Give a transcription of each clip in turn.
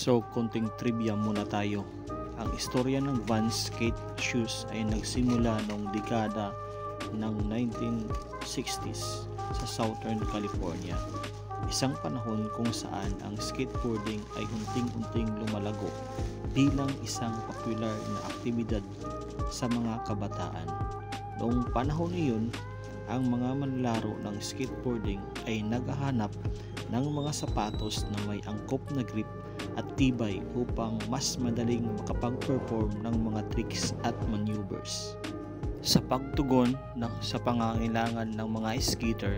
So, konting trivia muna tayo. Ang istorya ng Vans skate shoes ay nagsimula noong dekada ng 1960s sa Southern California. Isang panahon kung saan ang skateboarding ay unting-unting lumalago bilang isang popular na aktibidad sa mga kabataan. Noong panahon iyon, ang mga manlalaro ng skateboarding ay naghahanap ng mga sapatos na may angkop na grip at tibay upang mas madaling makapag-perform ng mga tricks at maneuvers. Sa pagtugon sa pangangailangan ng mga skater,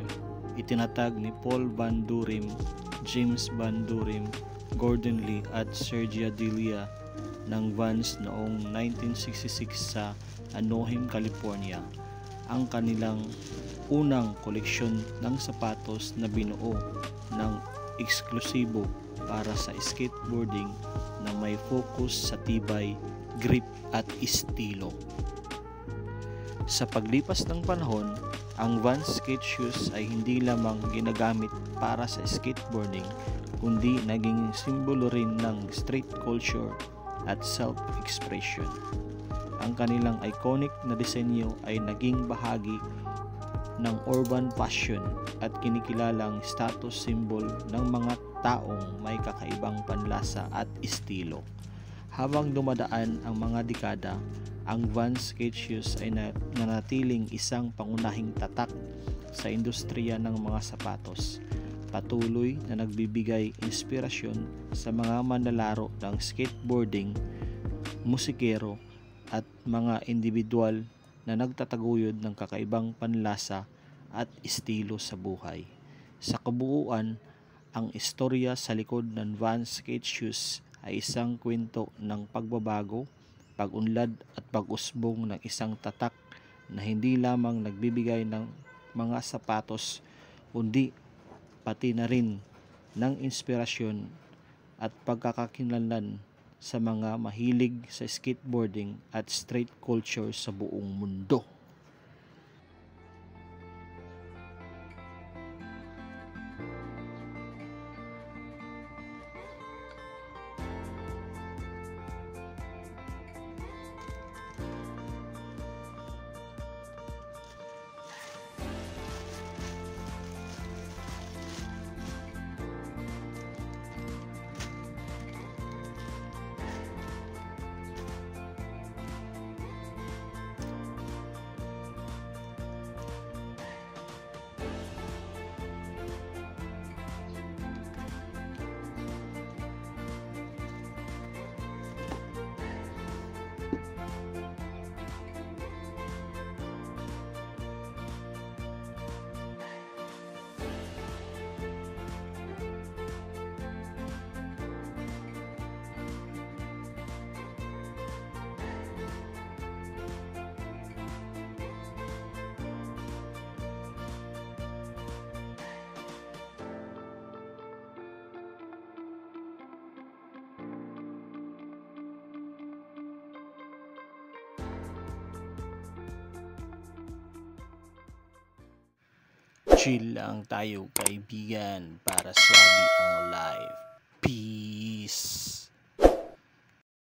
itinatag ni Paul Van Doren, James Van Doren, Gordon Lee at Sergio Delia ng Vans noong 1966 sa Anaheim, California ang kanilang unang koleksyon ng sapatos na binuo ng eksklusibo para sa skateboarding na may focus sa tibay, grip at estilo. Sa paglipas ng panahon, ang Vans skate shoes ay hindi lamang ginagamit para sa skateboarding kundi naging simbolo rin ng street culture at self-expression. Ang kanilang iconic na disenyo ay naging bahagi ng urban fashion at kinikilalang status symbol ng mga taong may kakaibang panlasa at estilo. Habang dumadaan ang mga dekada, ang Vans skate shoes ay nanatiling isang pangunahing tatak sa industriya ng mga sapatos, patuloy na nagbibigay inspirasyon sa mga manlalaro ng skateboarding, musikero at mga individual na nagtataguyod ng kakaibang panlasa at estilo sa buhay. Sa kabuuan, ang istorya sa likod ng Vans skate shoes ay isang kwento ng pagbabago, pag-unlad at pag-usbong ng isang tatak na hindi lamang nagbibigay ng mga sapatos kundi pati na rin ng inspirasyon at pagkakakilanlan sa mga mahilig sa skateboarding at street culture sa buong mundo. Chill lang tayo kaibigan para swabe ang life. Peace!